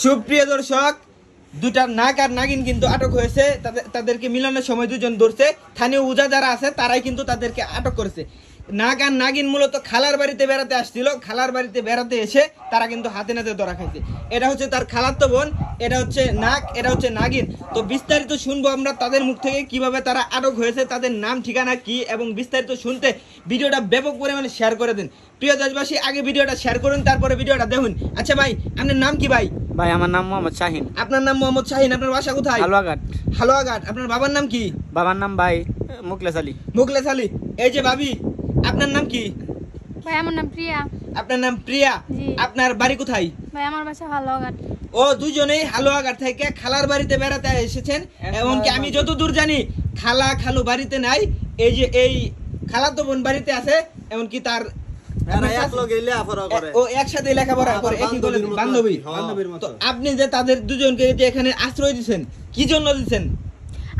সুপ্রিয় দর্শক, দুটা নাগ আর নাগিন কিন্তু আটক হয়েছে। তাদেরকে মিলানোর সময় দুজন ধরছে। স্থানীয় উজা যারা আছে তারাই কিন্তু তাদেরকে আটক করেছে। নাগ আর নাগিন মূলত খালার বাড়িতে বেড়াতে আসছিল। খালার বাড়িতে বেড়াতে এসে তারা কিন্তু হাতে নাতে ধরা খাইছে। এটা হচ্ছে তার খালাতো বোন, এটা হচ্ছে নাগ, এটা হচ্ছে নাগিন। তো বিস্তারিত শুনবো আমরা তাদের মুখ থেকে কিভাবে তারা আটক হয়েছে, তাদের নাম ঠিকানা কি, এবং বিস্তারিত শুনতে ভিডিওটা ব্যাপক পরিমাণে শেয়ার করে দিন। প্রিয় দেশবাসী, আগে ভিডিওটা শেয়ার করুন, তারপরে ভিডিওটা দেখুন। আচ্ছা ভাই, আপনার নাম কি ভাই? ভাই আমার নাম মোহাম্মদ শাহিন। আপনার নাম মোহাম্মদ শাহিন। আপনার বাসা কোথায়? হালুয়াঘাট। হালুয়াঘাট। আপনার বাবার নাম কি? বাবার নাম ভাই মুখলেস আলী। মুখলেস আলী। এই যে ভাবি, আপনার নাম কি? ভাই আমার নাম প্রিয়া। আপনার নাম প্রিয়া। আপনার বাড়ি কোথায়? ভাই আমার বাসা হালুয়াঘাট। ও দুজনেই হালুয়াঘাট থেকে খালার বাড়িতে বেড়াতে এসেছেন। এমনকি আমি যতদূর জানি খালা খালু বাড়িতে নাই, এই যে এই খালাতো বোন বাড়িতে আছে। এমনকি তার একসাথে লেখাপড়া করে, একই কলেজ, বান্ধবী। তো আপনি যে তাদের দুজনকে যে এখানে আশ্রয় দিচ্ছেন, কি জন্য দিচ্ছেন?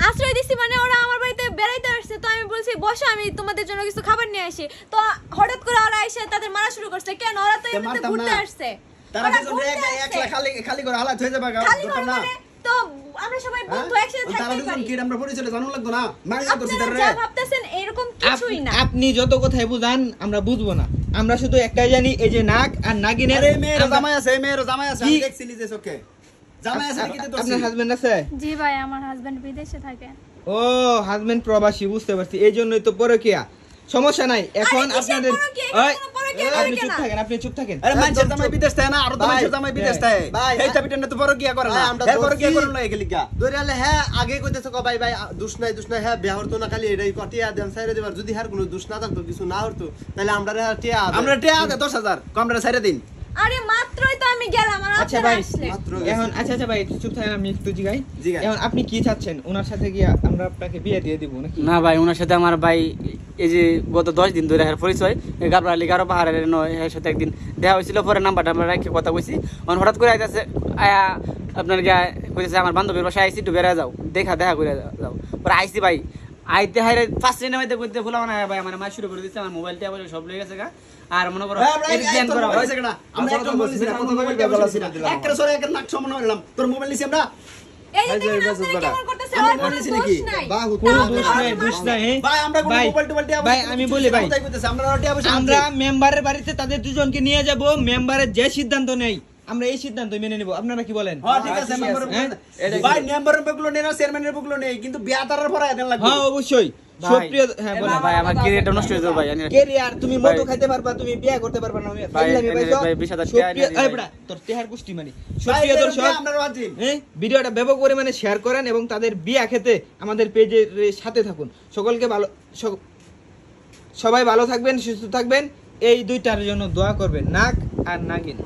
আশ্রয় দিছি মানে ওরা আমার বাড়িতে বেড়াইতে আসছে, তো আমি বলছি বসো, আমি তোমাদের জন্য কিছু খাবার নিয়ে আসি। তো হঠাৎ করে ওরা এসে তাদের মারা শুরু করছে। কেন? ওরা তো এমনিতে ঘুরতে আসছে। খালি করে হালাত হয়ে যাবে না। তো আমরা সবাই বন্ধু একসাথে থাকতে পারি। কি আমরা পরিচয় জানো লাগতো না। আপনারা যা ভাবতেছেন এরকম কিছুই না। আপনি যত কথাই বুঝান আমরা বুঝবো না। আমরা শুধু একটাই জানি, এই যে নাগ আর নাগিনের মেয়ের জামাই আছে, মেয়ের জামাই আছে। আমি দেখছিলি যে চোখে জামাই আছে নাকি? তো আপনার হাজবেন্ড আছে? জি ভাই, আমার হাজবেন্ড বিদেশে থাকে। ও, হাজবেন্ড প্রবাসী, বুঝতে পারছি। এই জন্যই তো পরকীয়া। সমস্যা নাই। এখন আপনাদের আপনি চুপ থাকেন, আপনি চুপ থাকেন। আরে মানুষের জামাই বিদেশ থাকে না, আর তো মানুষের জামাই বিদেশ থাকে। এই চাবিটা না তো পরকীয়া করে না। আমরা পরকীয়া করন না এগুলি গা। ধরে হ্যাঁ আগে কইতেছ কো ভাই ভাই দুষ নাই হ্যাঁ বিয়া হতো না, খালি এটাই কটিয়া দেন সাইরে দিবার। যদি হার কোনো দুষ না থাকতো, কিছু না হতো, তাহলে আমরা টিয়া 10,000 কমরা সাইরে দিন। আরে মাত্রই তো আমি গেলাম। আর আচ্ছা ভাই, এখন আচ্ছা ভাই চুপ থাকেন, আমি একটু জিগাই। এখন আপনি কি চাচ্ছেন? ওনার সাথে কি আমরা আপনাকে বিয়ে দিয়ে দিব নাকি? না ভাই, ওনার সাথে আমার ভাই এই যে গত 10 দিন ধরে পরিচয়, গাবরালি গারো পাহাড়ের নয়, এর সাথে একদিন দেখা হয়েছিল। পরে নাম্বারটা আমরা রেখে কথা কইছি। হঠাৎ করে আইতাছে, আয়া আপনার গা কইতেছে আমার বান্ধবীর বাসায় আইছি, একটু বেড়া যাও, দেখা করে যাও। পরে আইছি ভাই, আইতে হাইরে ফার্স্ট ট্রেনে মাইতে কইতে ভুলা না ভাই, আমার মাই শুরু করে দিচ্ছে। আমার মোবাইলটা আবার সব লয়ে গেছে গা। আর মনে করো এডিট করা হয়েছে না। আমরা একটা মোবাইল নিছি না, কত মোবাইল বলছি না, একটা সরে একটা নাক সমান হলাম। তোর মোবাইল নিছি আমরা। এই যে দেখেন কেমন করতেছে। আর কোনো দোষ নাই, কোনো দোষ নাই ভাই। আমরা কোনো মোবাইল টোবাইল টিয়া ভাই, আমি বলি ভাই, আমরা মেম্বারের বাড়িতে তাদের দুজনকে নিয়ে যাব। মেম্বারের যে সিদ্ধান্ত নেই আমরা এই সিদ্ধান্ত মেনে নেব। আপনারা কি বলেন? হ্যাঁ ঠিক আছে। ভাই মেম্বারের বকলো নেই না, চেয়ারম্যানের বকলো নেই, কিন্তু বিয়া তারার পরে দেন লাগবে। হ্যাঁ অবশ্যই। সুপ্রিয়, হ্যাঁ বলেন ভাই। আমার ক্যারিয়ারটা নষ্ট হয়ে যাবে ভাই। ক্যারিয়ার তুমি মতো খাইতে পারবা, তুমি বিয়ে করতে পারবা না। তোর তেহার গোষ্ঠী মানে। সুপ্রিয় দর্শক, ভিডিওটা ব্যাপক পরিমাণে শেয়ার করেন এবং তাদের বিয়ে খেতে আমাদের পেজের সাথে থাকুন। সকলকে সবাই ভালো থাকবেন, সুস্থ থাকবেন। এই দুইটার জন্য দোয়া করবেন, নাগ আর নাগিন।